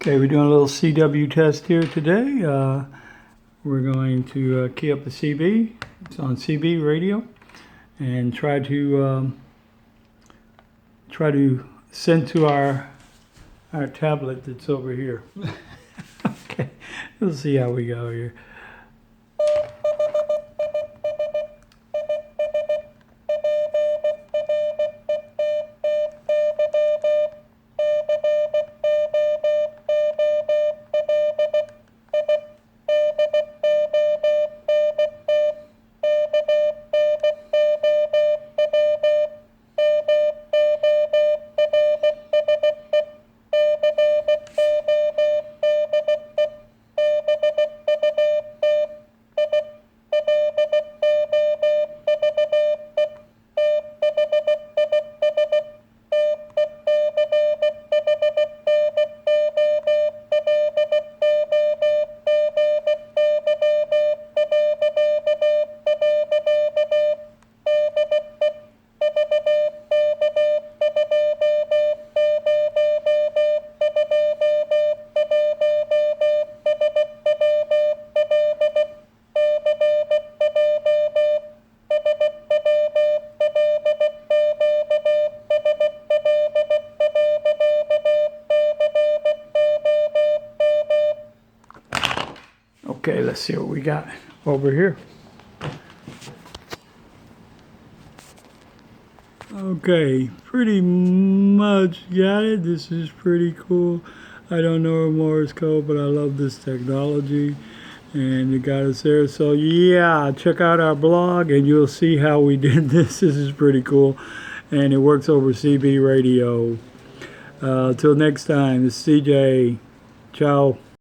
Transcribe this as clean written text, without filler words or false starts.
Okay, we're doing a little CW test here today. We're going to key up the CB. It's on CB radio, and try to send to our tablet that's over here. Okay, we'll see how we go here. Okay, let's see what we got over here. Okay, pretty much got it. This is pretty cool. I don't know Morse code, but I love this technology, and it got us there. So yeah, check out our blog and you'll see how we did this. This is pretty cool, and it works over CB radio. Till next time, this is CJ. Ciao.